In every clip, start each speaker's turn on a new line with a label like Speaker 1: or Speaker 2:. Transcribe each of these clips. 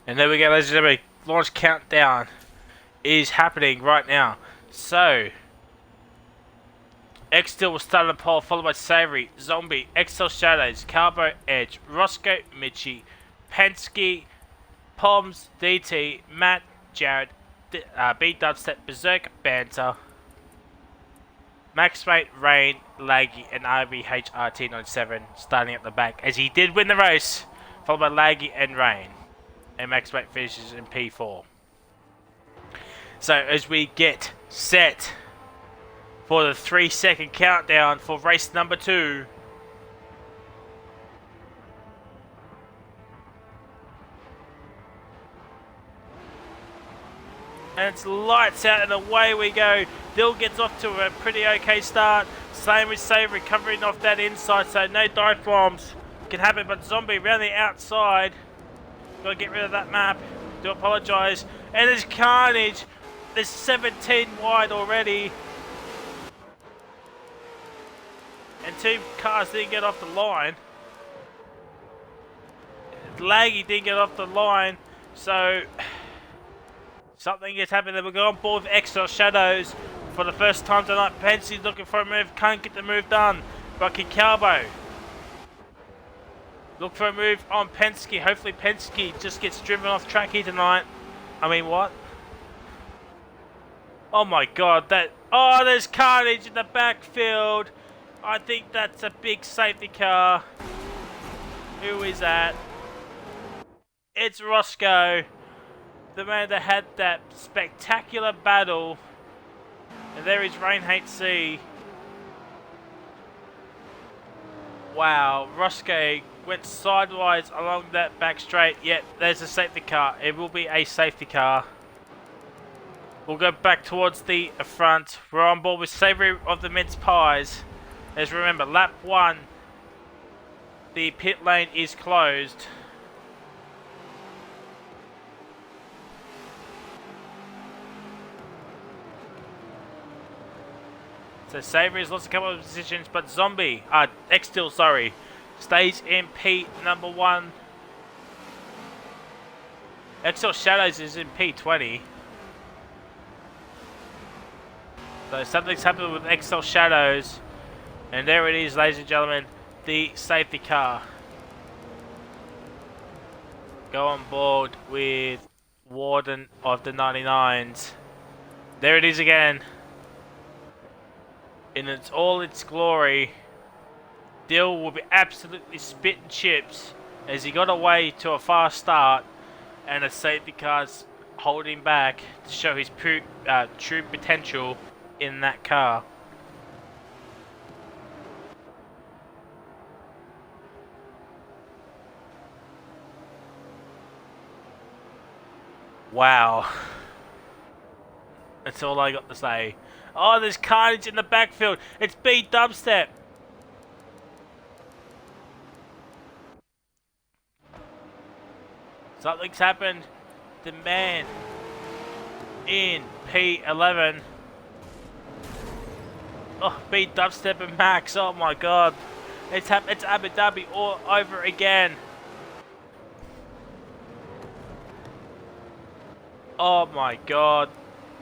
Speaker 1: And there we go, ladies and gentlemen. Launch countdown is happening right now. So, X-Steel will start on the pole, followed by Savory, Zombie, XL Shadows, Carbo, Edge, Roscoe, Mitchie, Penske, Poms, DT, Matt, Jared, B Dubstep, Berserk, Banter, Maxmate, Rain, Laggy, and RBHRT97 starting at the back, as he did win the race, followed by Laggy and Rain. And Maxmate finishes in P4. So as we get set for the 3-second countdown for race number 2. And it's lights out and away we go. Dill gets off to a pretty okay start. Same with Savory covering off that inside, so no dive bombs can happen. But Zombie around the outside. Got to get rid of that map. Do apologise. And there's carnage. There's 17 wide already. And 2 cars didn't get off the line. Laggy didn't get off the line. So something has happened. We'll go on board with XL Shadows for the first time tonight. Penske's looking for a move. Can't get the move done. But Calbo look for a move on Penske. Hopefully Penske just gets driven off track here tonight. I mean, what? Oh my god, that... Oh, there's carnage in the backfield. I think that's a big safety car. Who is that? It's Roscoe. The man that had that spectacular battle. And there is Rain Hate C. Wow, Roscoe went sideways along that back straight. Yet there's a safety car. It will be a safety car. We'll go back towards the front. We're on board with Savory of the Mince Pies. As remember, lap 1, the pit lane is closed. So Savory has lost a couple of positions, but Zombie, X-Steel, sorry, stays in P number 1. XL Shadows is in P20. So something's happened with XL Shadows. And there it is, ladies and gentlemen, the safety car. Go on board with Warden of the 99s. There it is again. In all its glory. Dill will be absolutely spitting chips as he got away to a fast start, and the safety car's holding back to show his true potential in that car. Wow. That's all I got to say. Oh, there's carnage in the backfield. It's B Dubstep. Something's happened. The man in P11. Oh, B Dubstep and Max. Oh my god. It's Abu Dhabi all over again. Oh my god.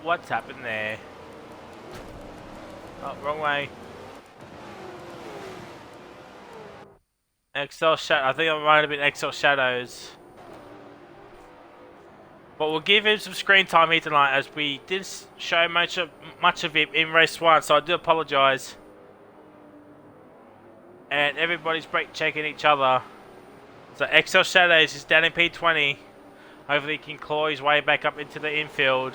Speaker 1: What's happened there? Oh, wrong way. XL Shadow. I think it might have been XL Shadows. But we'll give him some screen time here tonight, as we did show much of him in race 1, so I do apologise. And everybody's brake checking each other. So XL Shadows is down in P20. Hopefully he can claw his way back up into the infield.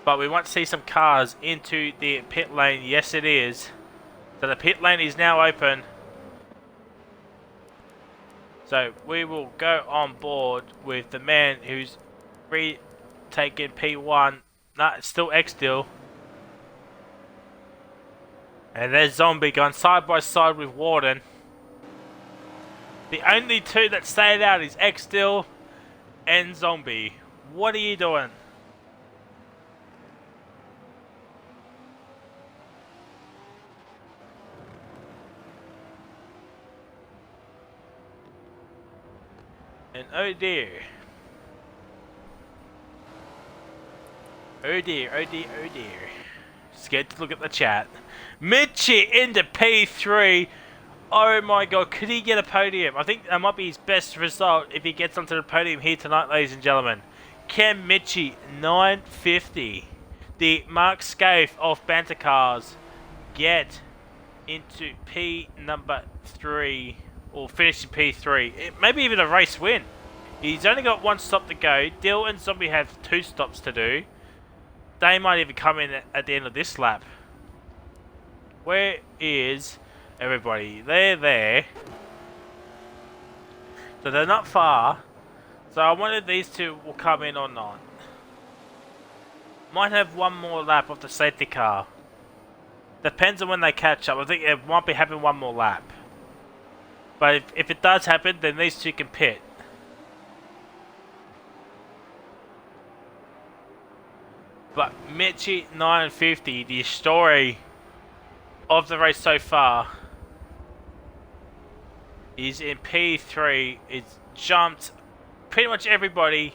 Speaker 1: But we want to see some cars into the pit lane. Yes, it is. So the pit lane is now open. So we will go on board with the man who's retaken P1. No, it's still X-Steel. And there's Zombie going side by side with Warden. The only 2 that stayed out is X-Steel and Zombie. What are you doing? And oh dear. Oh dear, oh dear, oh dear. Scared to look at the chat. Mitchie into P3. Oh my god, could he get a podium? I think that might be his best result if he gets onto the podium here tonight, ladies and gentlemen. Can Mitchie, 950, the Mark Scaife of BANTERCARS, get into P number 3, or finish in P3? Maybe even a race win. He's only got one stop to go. Dill and Zombie have 2 stops to do. They might even come in at the end of this lap. Where is everybody? They're there. So they're not far. So I wonder if these two will come in or not. Might have one more lap of the safety car. Depends on when they catch up. I think it might be having one more lap. But if it does happen, then these two can pit. But Mitchie 950, the story of the race so far, is in P3. It's jumped pretty much everybody.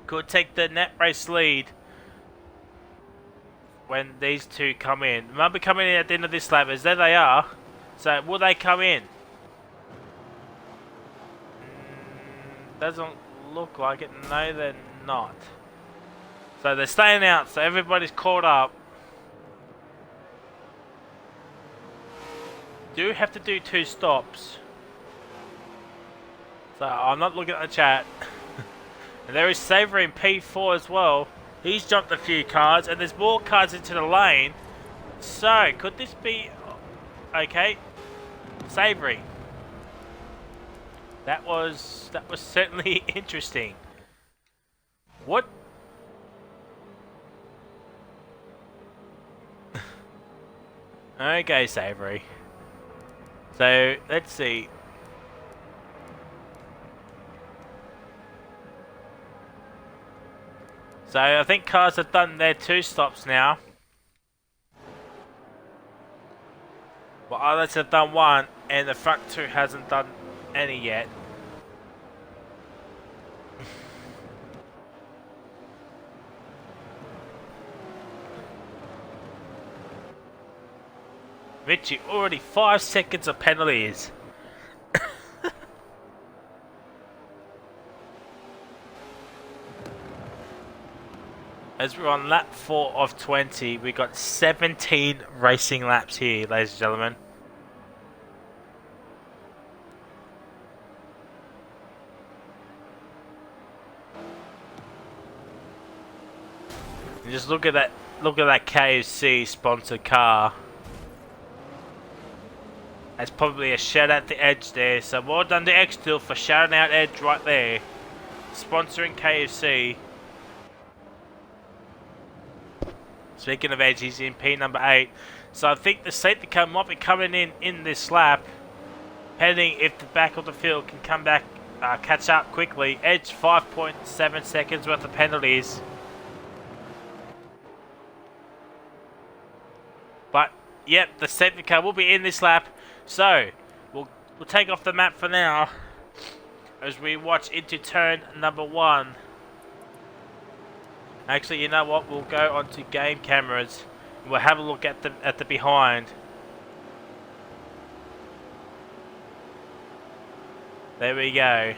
Speaker 1: Could take the net race lead when these two come in. They might be coming in at the end of this lap, as there they are. So will they come in? Doesn't look like it. No, they're not. So they're staying out, so everybody's caught up. Do have to do 2 stops. So I'm not looking at the chat. And there is Savory in P4 as well. He's jumped a few cars, and there's more cars into the lane. So could this be okay? Savory. That was certainly interesting. What? Okay, Savory. So let's see. So I think cars have done their 2 stops now. Well, others have done 1, and the front 2 hasn't done any yet. Richie, already 5 seconds of penalties. As we're on lap 4 of 20, we got 17 racing laps here, ladies and gentlemen. And just look at that KFC sponsored car. That's probably a shout out to Edge there. So well done to X-Steel for shouting out Edge right there. Sponsoring KFC. Speaking of Edge, he's in P number 8. So I think the safety car might be coming in this lap. Depending if the back of the field can come back, catch up quickly. Edge 5.7 seconds worth of penalties. But, yep, the safety car will be in this lap. So, we'll take off the map for now. As we watch into turn number 1. Actually, you know what? We'll go onto game cameras. And we'll have a look at the behind. There we go.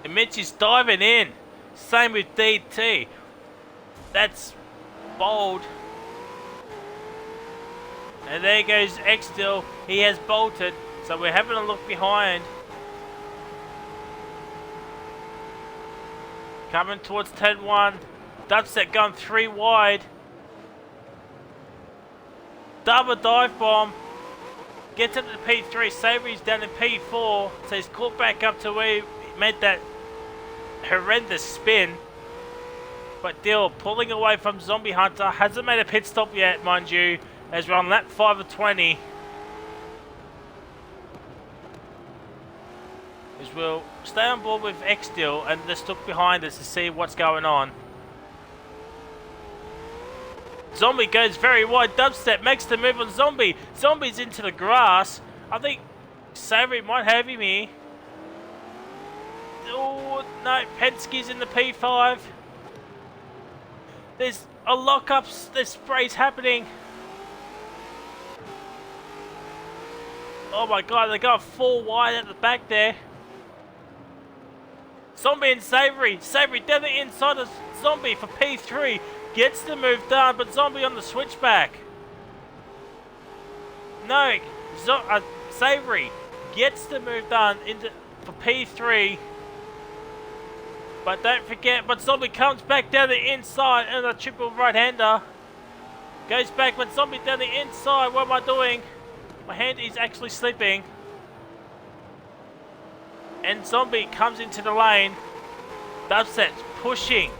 Speaker 1: And Mitch is diving in. Same with DT. That's bold. And there goes X-Steel. He has bolted. So we're having a look behind. Coming towards turn 1. Dubstep gun 3 wide. Double dive bomb. Gets up to P3. Savory's down in P4. So he's caught back up to where he made that horrendous spin. But Dill pulling away from Zombie Hunter. Hasn't made a pit stop yet, mind you. As we're on lap 5 of 20. As we'll stay on board with X-Steel and just look behind us to see what's going on. Zombie goes very wide. Dubstep makes the move on Zombie. Zombie's into the grass. I think Savory might have him here. Oh, no. Penske's in the P5. There's a lockup. There's sprays happening. Oh my god, they got 4 wide at the back there. Zombie and Savory. Savory down the inside of Zombie for P3. Gets the move done, but Zombie on the switchback. No, Savory gets the move done for P3. But don't forget, but Zombie comes back down the inside and a triple right-hander. Goes back, but Zombie down the inside. What am I doing? My hand is actually slipping. And Zombie comes into the lane. Dubstep's pushing.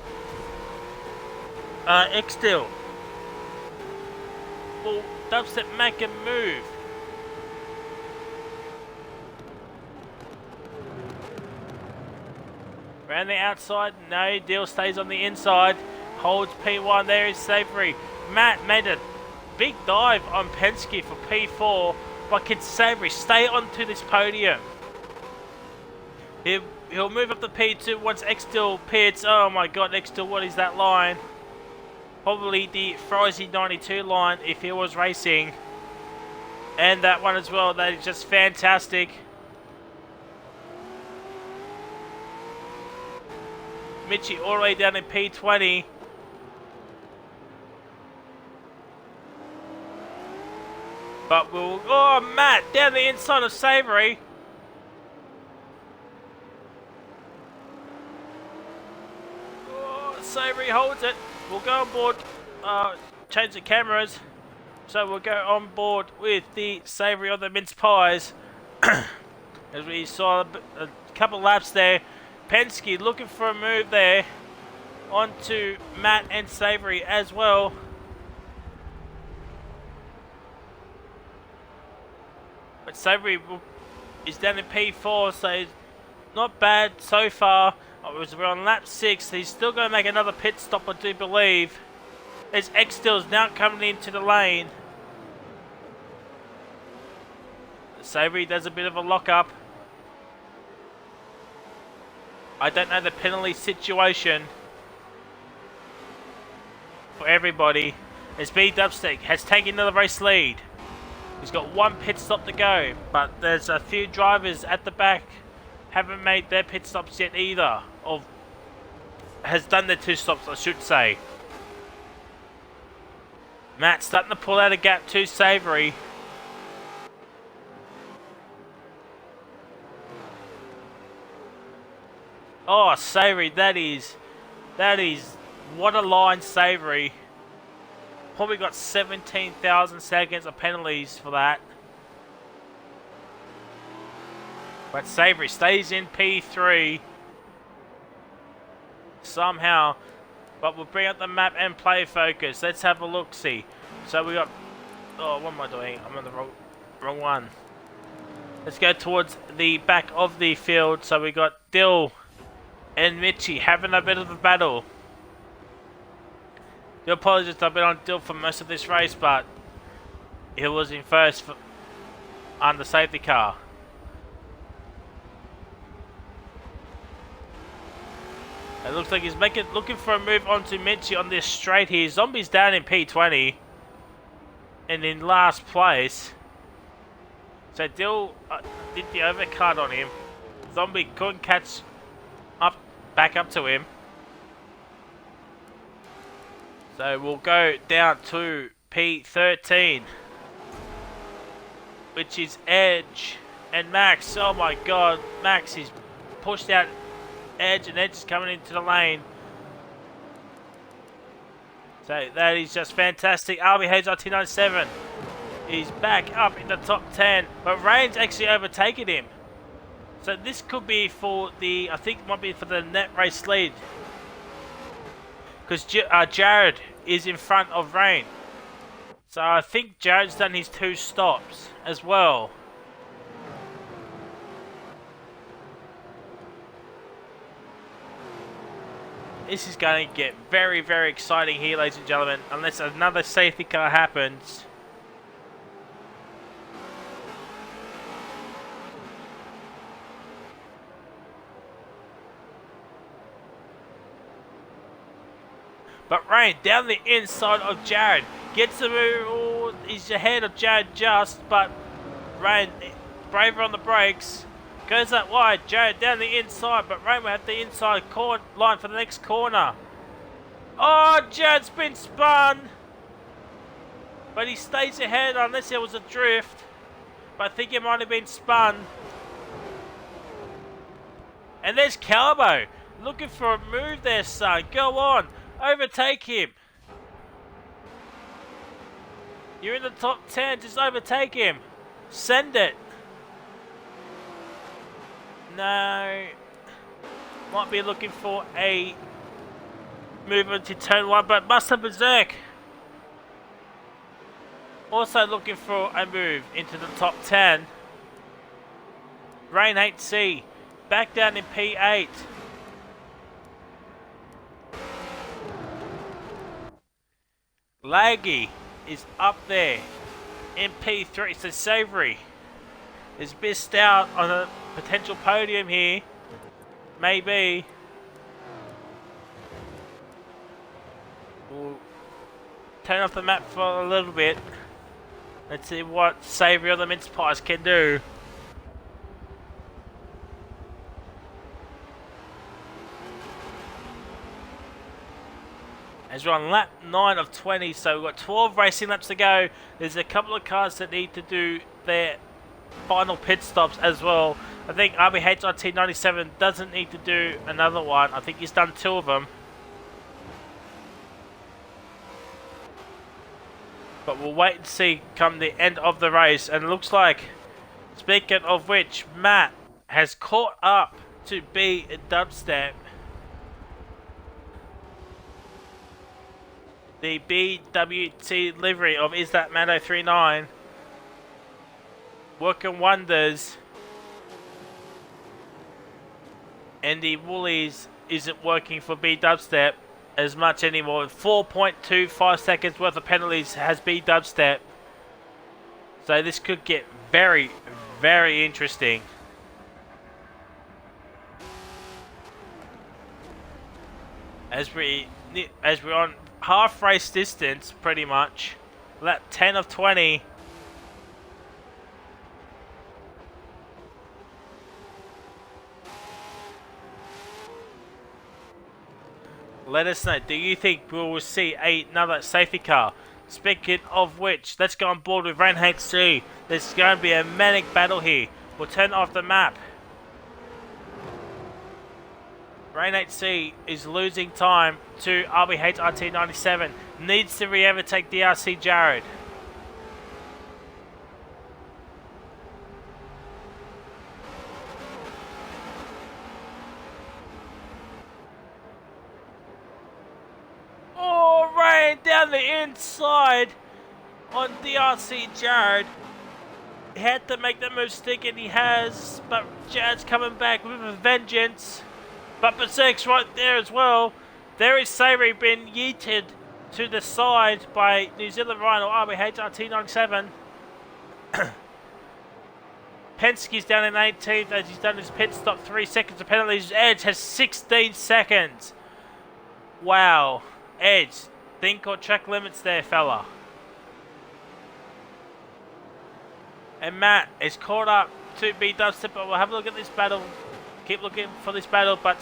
Speaker 1: X-Steel. Will Dubstep make a move? Around the outside. No, Deal stays on the inside. Holds P1. There is Savory. Matt made a big dive on Penske for P4. But can Savory stay onto this podium? He'll move up to P2 once X-Steel pits. Oh my god, X-Steel, what is that line? Probably the Frizy 92 line if he was racing. And that one as well. That is just fantastic. Mitchie all the way down in P20. But we'll... Oh, Matt, down the inside of Savory. Oh, Savory holds it. We'll go on board, change the cameras. So we'll go on board with the Savory on the mince pies. As we saw a couple laps there. Penske looking for a move there. Onto Matt and Savory as well. But Savory is down in P4, so not bad so far. We're on lap 6. He's still going to make another pit stop, I do believe. As X-Steel's now coming into the lane. Savory does a bit of a lock-up. I don't know the penalty situation for everybody. As B Dubstep has taken another race lead. He's got 1 pit stop to go, but there's a few drivers at the back haven't made their pit stops yet either, or has done their 2 stops, I should say. Matt starting to pull out a gap to Savory. Oh, Savory, that is, what a line, Savory. Probably got 17,000 seconds of penalties for that. But Savory stays in P3. Somehow. But we'll bring up the map and play focus. Let's have a look-see. So we got... Oh, what am I doing? I'm on the wrong one. Let's go towards the back of the field. So we got Dill and Mitchie having a bit of a battle. I apologize, I've been on Dill for most of this race, but he was in first on the safety car. It looks like he's looking for a move onto Mitchie on this straight here. Zombie's down in P20 and in last place. So Dill did the overcut on him. Zombie couldn't catch back up to him. So we'll go down to P13, which is Edge and Max. Oh my god, Max is pushed out Edge, and Edge is coming into the lane. So that is just fantastic. RB HRT97 is back up in the top 10, but Rain's actually overtaken him. So this could be for the, I think it might be for the net race lead. Because Jared is in front of Rain. So I think Jared's done his 2 stops as well. This is going to get very, very exciting here, ladies and gentlemen, unless another safety car happens. But Rain down the inside of Jared. Gets the move. Oh, he's ahead of Jared just, but Rain braver on the brakes. Goes that wide. Jared down the inside, but Rain will have the inside line for the next corner. Oh, Jared's been spun. But he stays ahead unless there was a drift. But I think he might have been spun. And there's Calbo. Looking for a move there, son. Go on. Overtake him. You're in the top 10. Just overtake him. Send it. No. Might be looking for a movement to turn 1, but must have Berserk. Also looking for a move into the top 10. Rain 8C. Back down in P8. Laggy is up there in P3, so Savory is missed out on a potential podium here. Maybe. We'll turn off the map for a little bit. Let's see what Savory or the mince pies can do. As we're on lap 9 of 20, so we've got 12 racing laps to go. There's a couple of cars that need to do their final pit stops as well. I think RBHRT 97 doesn't need to do another one. I think he's done 2 of them. But we'll wait and see come the end of the race. And it looks like, speaking of which, Matt has caught up to B Dubstep. The BWT livery of Is That Mando 39 working wonders, and the Woolies isn't working for B Dubstep as much anymore. 4.25 seconds worth of penalties has B Dubstep, so this could get very, very interesting. As we're on half race distance, pretty much. Lap 10 of 20. Let us know, do you think we will see another safety car? Speaking of which, let's go on board with Rain HC. There's going to be a manic battle here. We'll turn off the map. Rain HC is losing time to RBHRT 97. Needs to re-overtake DRC Jared. Oh, Rain down the inside on DRC Jared. He had to make that move stick, and he has, but Jared's coming back with a vengeance. But Berserk's right there as well. There is Savory being yeeted to the side by New Zealand Rhino RBHRT 97. Penske's down in 18th as he's done his pit stop. 3 seconds of penalties. Edge has 16 seconds. Wow. Edge, think or track limits there, fella. And Matt is caught up to B Dubstep, but we'll have a look at this battle. Keep looking for this battle, but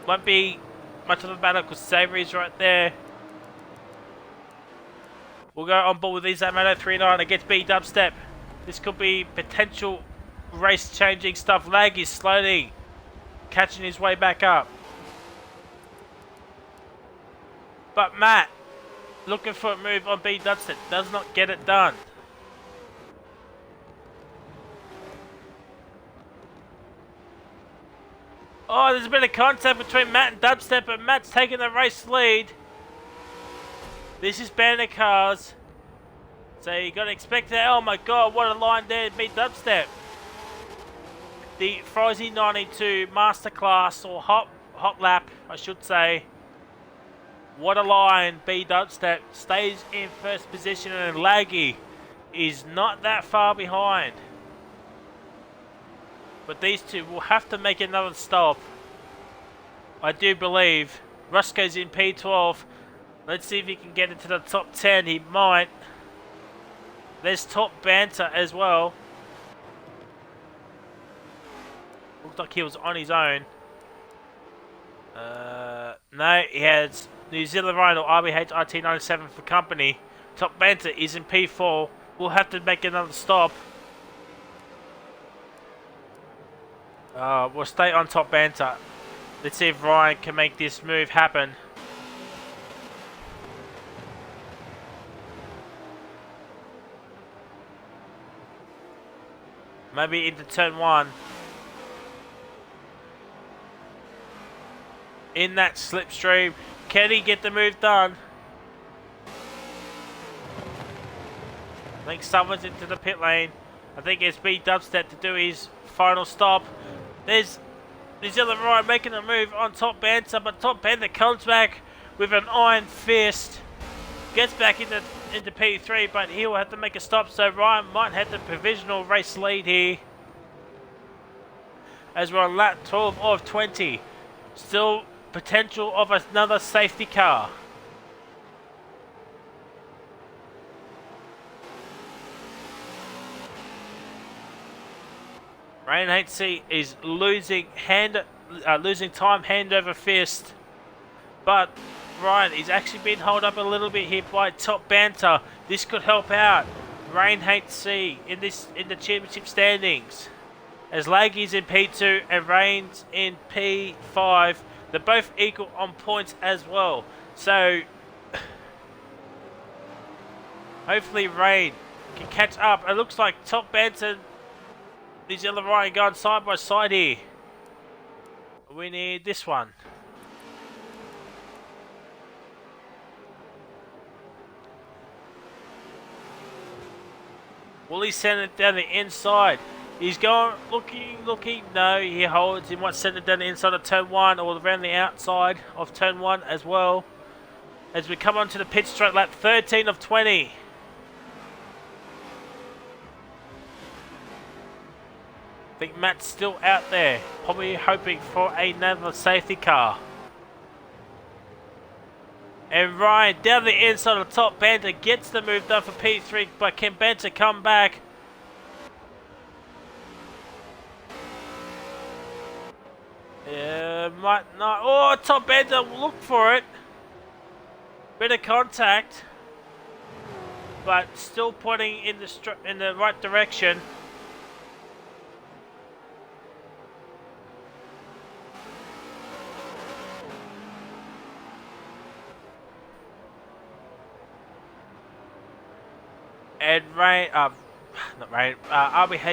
Speaker 1: won't be much of a battle because Savory's right there. We'll go on board with these at Mando 39 against B Dubstep. This could be potential race changing stuff. Lag is slowly catching his way back up. But Matt, looking for a move on B Dubstep, does not get it done. Oh, there's been a contact between Matt and Dubstep, but Matt's taking the race lead. This is BANTERCARS. So you got to expect that. Oh my god, what a line there to beat Dubstep. The Frozzy 92 Masterclass or Hop hot lap, I should say. What a line. B Dubstep stays in first position, and Laggy is not that far behind. But these two will have to make another stop. I do believe. Rusko's in P12. Let's see if he can get into the top 10. He might. There's Top Banter as well. Looks like he was on his own. No, he has New Zealand Rhino RBH RT97 for company. Top Banter is in P4. We'll have to make another stop. We'll stay on Top Banter. Let's see if Ryan can make this move happen. Maybe into turn 1. In that slipstream, can he get the move done? I think someone's into the pit lane. I think it's B Dubstep to do his final stop. There's New Zealand Ryan making a move on Top Banter, but Top Banter comes back with an iron fist. Gets back into P3, but he'll have to make a stop, so Ryan might have the provisional race lead here. As we're on lap 12 of 20. Still potential of another safety car. Rain HC is losing time hand over fist, but Ryan is actually being held up a little bit here by Top Banter. This could help out Rain HC in the championship standings, as Laggy's in P2 and Rain's in P5. They're both equal on points as well, so hopefully Rain can catch up. It looks like Top Banter, New Zealand Ryan going side by side here. We need this one. Will he send it down the inside? He's going, looking. No, he holds. He might send it down the inside of turn 1 or around the outside of turn 1 as well. As we come onto the pit straight, lap 13 of 20. I think Matt's still out there, probably hoping for another safety car. And Ryan down the inside of Top Banter gets the move done for P3, but can Banter come back? Might not. Oh, Top Banter, look for it. Bit of contact, but still pointing in the right direction. And RBH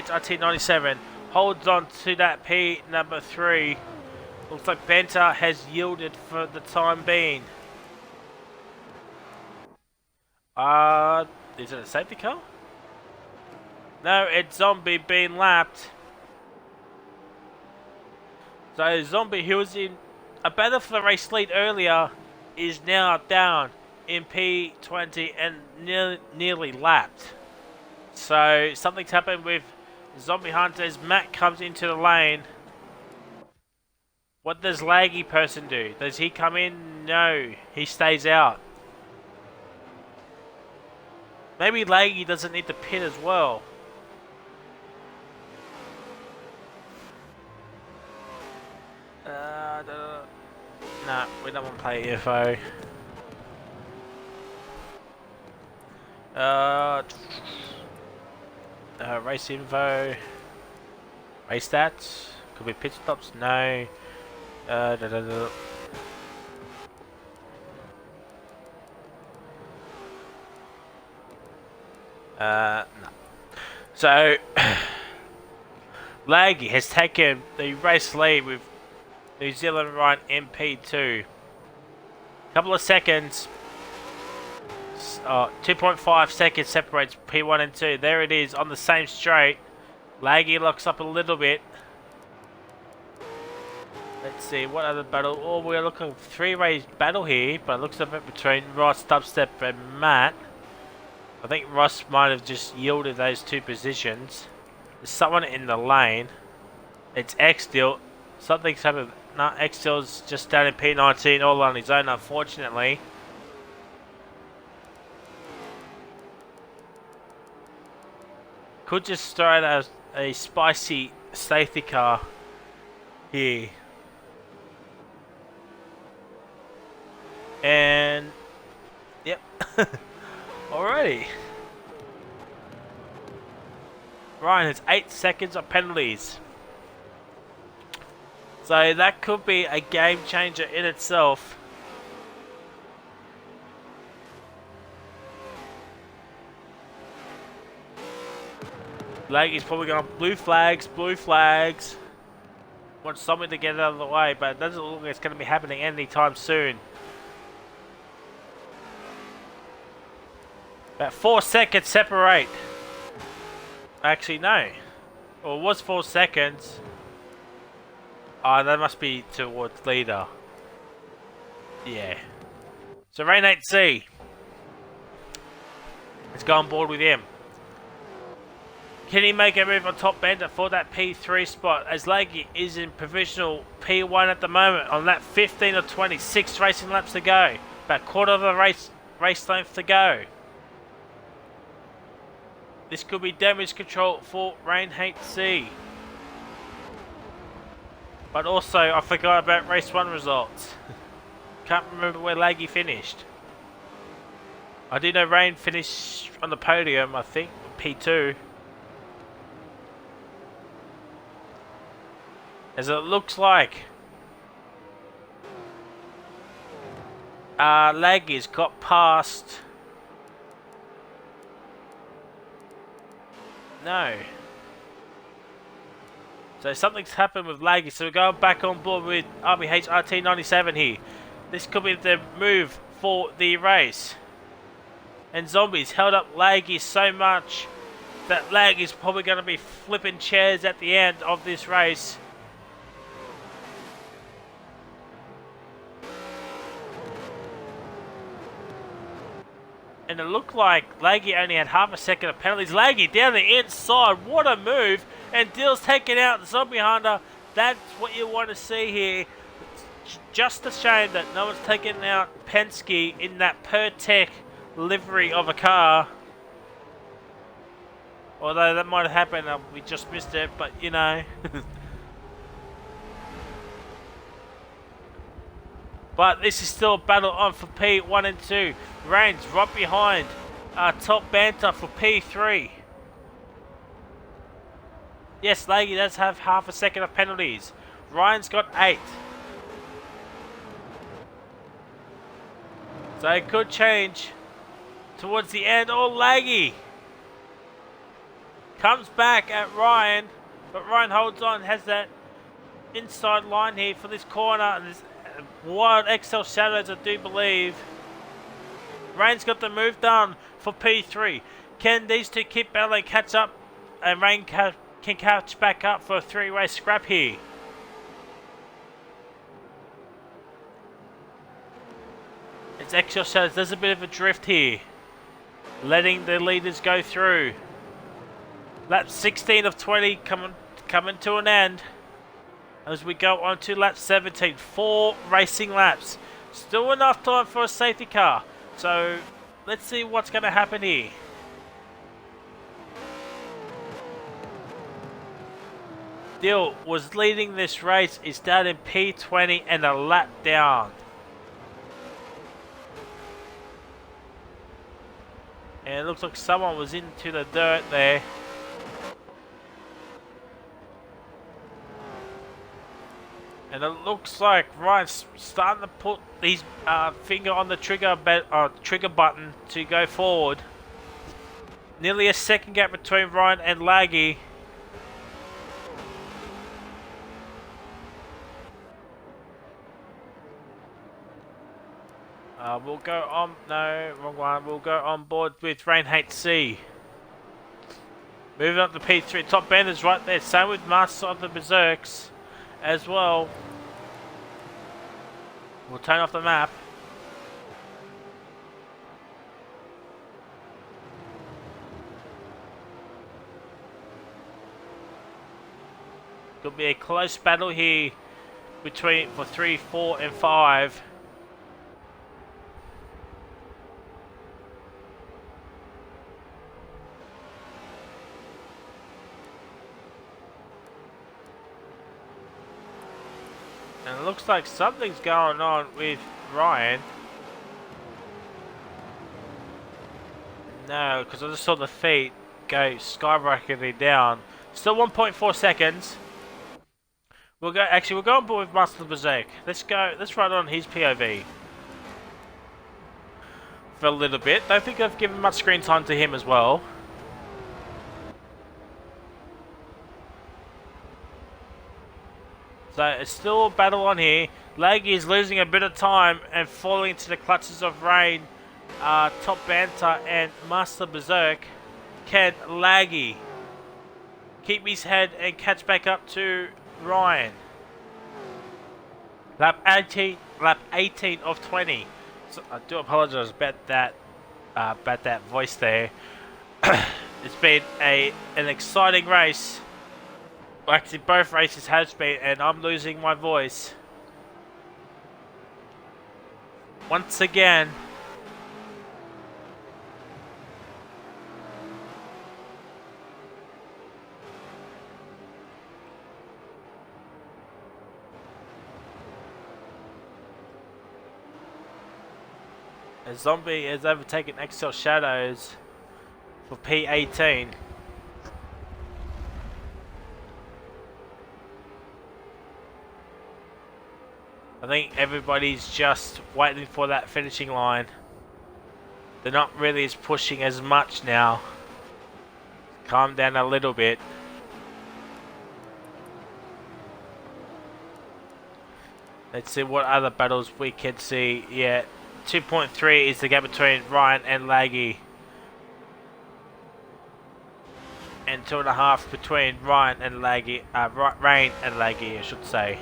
Speaker 1: RT97 holds on to that P number 3. Looks like Banter has yielded for the time being. Is it a safety car? No, it's Zombie being lapped. So Zombie, who was in a battle for the race lead earlier, is now down in P20 and nearly lapped. So something's happened with Zombie Hunters. Matt comes into the lane. What does Laggy person do? Does he come in? No, he stays out. Maybe Laggy doesn't need to pit as well. Nah, we don't want to play EFO. Race info. Race stats. Could be pit stops. No. No. So Laggy has taken the race lead with New Zealand Ryan MP2. Couple of seconds. 2.5 seconds separates P1 and 2. There it is on the same straight. Laggy locks up a little bit. Let's see, what other battle? Oh, we're looking for three-way battle here, but it looks a bit between Ross, Dubstep, and Matt. I think Ross might have just yielded those two positions. There's someone in the lane. It's X-Deal. Something's happened. No, X-Deal's just down in P19 all on his own, unfortunately. Could just throw out a spicy safety car here. And yep. Alrighty. Ryan has 8 seconds of penalties. So that could be a game changer in itself. Laggy's probably going blue flags, blue flags. Wants someone to get out of the way, but it doesn't look like it's going to be happening anytime soon. About 4 seconds separate. Actually, no. Well, it was 4 seconds. Oh, that must be towards leader. Yeah. So Rain 8C. Let's go on board with him. Can he make a move on top bender for that P3 spot? As Laggy is in provisional P1 at the moment on that 15 of 20. 6 racing laps to go. About quarter of a race length to go. This could be damage control for Rain 8C. But also, I forgot about race 1 results. Can't remember where Laggy finished. I do know Rain finished on the podium, I think, P2. As it looks like Laggy's got past. No. So something's happened with Laggy, so we're going back on board with RBH RT97 here. This could be the move for the race. And Zombies held up Laggy so much that Laggy's probably going to be flipping chairs at the end of this race. And it looked like Laggy only had half a second of penalties. Laggy down the inside. What a move. And Dill's taking out Zombie Hunter. That's what you want to see here. It's just a shame that no one's taken out Penske in that Pertec livery of a car. Although that might have happened. We just missed it. But, you know. But this is still a battle on for P1 and 2. Rain's right behind top banter for P3. Yes, Laggy does have half a second of penalties. Ryan's got 8. So it could change towards the end. Oh, Laggy comes back at Ryan. But Ryan holds on, has that inside line here for this corner. And there's wild XL shadows, I do believe. Rain's got the move done for P3. Can these two keep battling, catch up, and Rain can catch back up for a 3-way scrap here? It's XL shadows. There's a bit of a drift here, letting the leaders go through. Lap 16 of 20 coming to an end. As we go on to lap 17, 4 racing laps. Still enough time for a safety car. So let's see what's going to happen here. Dill was leading this race. Is down in P20 and a lap down. And it looks like someone was into the dirt there. And it looks like Ryan's starting to put his finger on the trigger button to go forward. Nearly a second gap between Ryan and Laggy. We'll go on. No, wrong one. We'll go on board with Rain 8C. Moving up to P3. Top Bender's right there. Same with Master of the Berserks as well. We'll turn off the map. Could be a close battle here between for 3, 4, and 5. And it looks like something's going on with Ryan. No, because I just saw the feet go skyrocketing down. Still 1.4 seconds. We'll go on board with Master Berserk. Let's ride on his POV. For a little bit. Don't think I've given much screen time to him as well. So it's still a battle on here. Laggy is losing a bit of time and falling into the clutches of Rain, Top Banter, and Master Berserk. Can Laggy keep his head and catch back up to Ryan? Lap 18 of 20. So I do apologise about that voice there. It's been an exciting race. Actually, both races have been, and I'm losing my voice once again. A zombie has overtaken XL Shadows for P18. I think everybody's just waiting for that finishing line. They're not really as pushing as much now. Calm down a little bit. Let's see what other battles we can see. Yeah, 2.3 is the gap between Ryan and Laggy. And 2.5 between Ryan and Laggy. Rain and Laggy, I should say.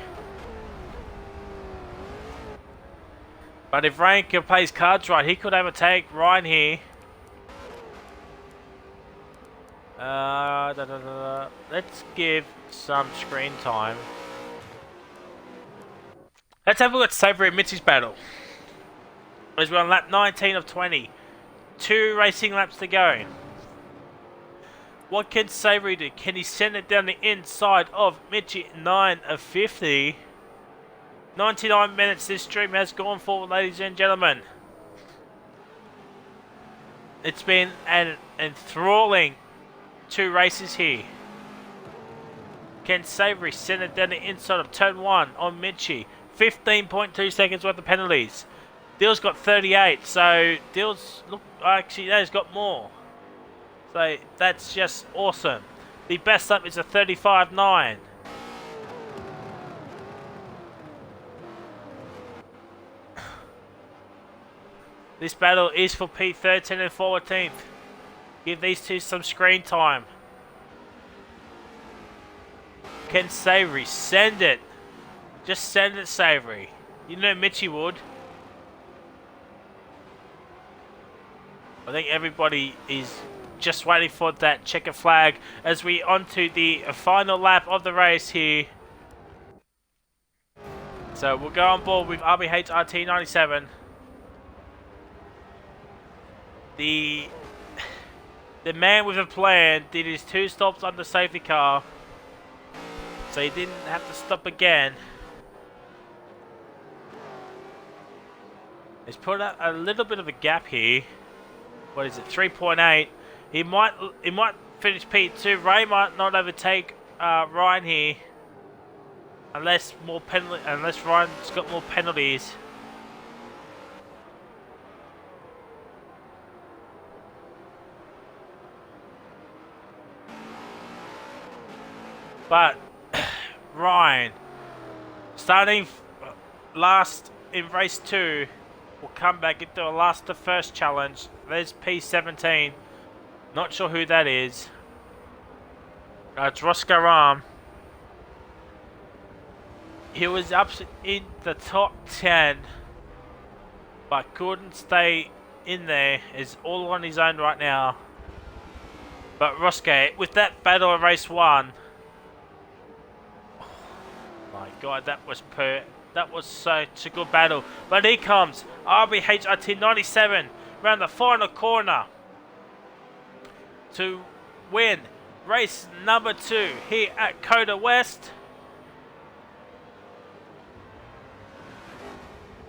Speaker 1: But if Rain can play his cards right, he could overtake Ryan here. Let's give some screen time. Let's have a look at Savory and Mitch's battle. As we're on lap 19 of 20. 2 racing laps to go. What can Savory do? Can he send it down the inside of Mitchy? 9 of 50. 99 minutes this stream has gone for, ladies and gentlemen. It's been an enthralling 2 races here. Can Savory send it down the inside of turn 1 on Mitchy? 15.2 seconds worth of penalties. Dill's got 38, so Dill's, look, actually, he's got more. So that's just awesome. The best up is a 35.9. This battle is for P13 and 14th. Give these two some screen time. Can Savory send it? Just send it, Savory. You know Mitchy would. I think everybody is just waiting for that checker flag as we onto the final lap of the race here. So we'll go on board with RBH RT97. The man with a plan did his 2 stops on the safety car, so he didn't have to stop again. He's put out a little bit of a gap here. What is it? 3.8. He might finish P2. Ray might not overtake Ryan here, unless Ryan's got more penalties. But Ryan, starting last in race 2, will come back into a last to first challenge. There's P17. Not sure who that is. It's Roscaram. He was up in the top 10, but couldn't stay in there. Is all on his own right now. But Roscoe, with that battle of race 1, oh my God, that was such a good battle. But here comes RBHRT 97 around the final corner to win race number 2 here at COTA West.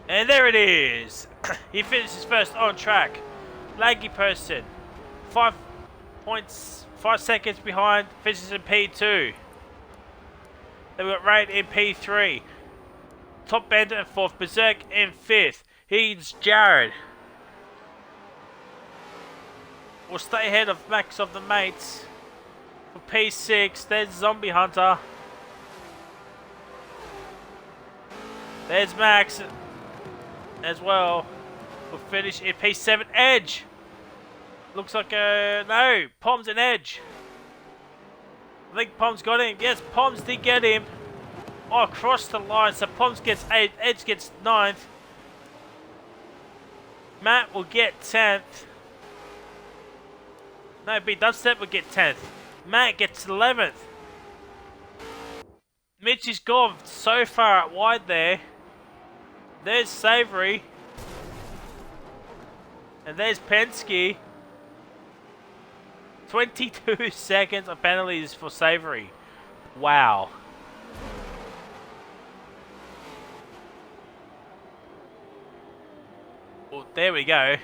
Speaker 1: And there it is. He finishes first on track. Laggy person, 5 seconds behind, finishes in P2. Then we've got Raid in P3. Top Bender in 4th, Berserk in 5th. He's Jared. Will stay ahead of Max of the Mates. For P6, there's Zombie Hunter. There's Max as well. We'll finish in P7, Edge. Looks like no, Pom's an Edge. I think Pom's got him. Yes, Pom's did get him. Oh, across the line. So Pom's gets 8th, Edge gets 9th. Matt will get 10th. No, B Dubstep will get 10th. Matt gets 11th. Mitch is gone so far out wide there. There's Savory. And there's Penske. 22 seconds of penalties for Savory. Wow. Well, there we go.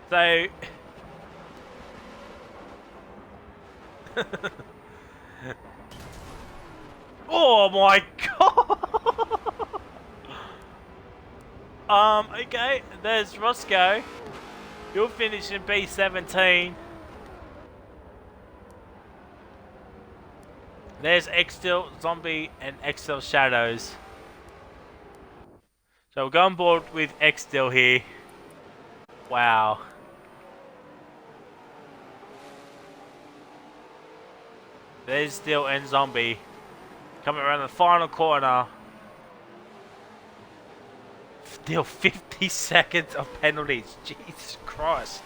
Speaker 1: So... oh my God! Okay, there's Roscoe. He'll finish in B17. There's Xdil, Zombie, and Xdil Shadows. So we'll go on board with Xdil here. Wow. There's Steel and Zombie. Coming around the final corner. Still 50 seconds of penalties. Jesus Christ.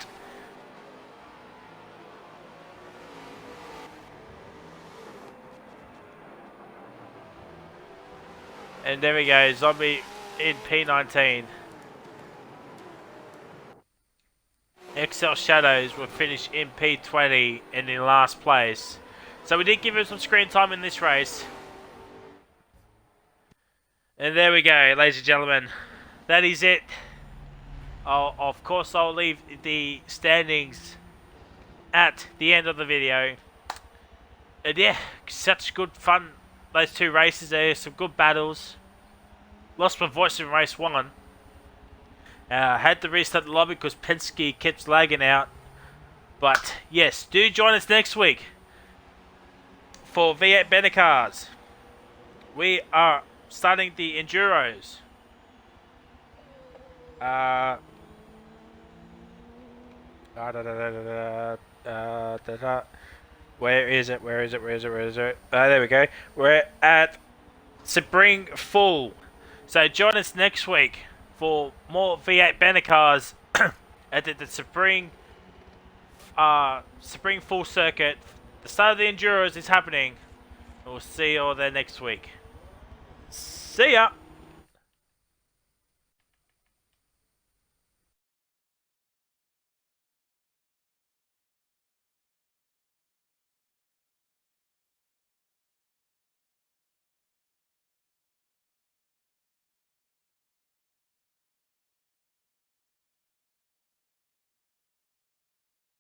Speaker 1: And there we go. Zombie in P19. XL Shadows will finish in P20 and in last place. So we did give him some screen time in this race. And there we go, ladies and gentlemen. That is it. Of course, I'll leave the standings at the end of the video. And yeah, such good fun. Those 2 races there, some good battles. Lost my voice in race 1. Had to restart the lobby because Penske kept lagging out. But yes, do join us next week for V8 BANTERCARS. We are starting the Enduros. Where is it? There we go. We're at Spring Full. So join us next week for more V8 BANTERCARS at the Spring Full Circuit. The start of the Enduros is happening. We'll see you all there next week. See ya!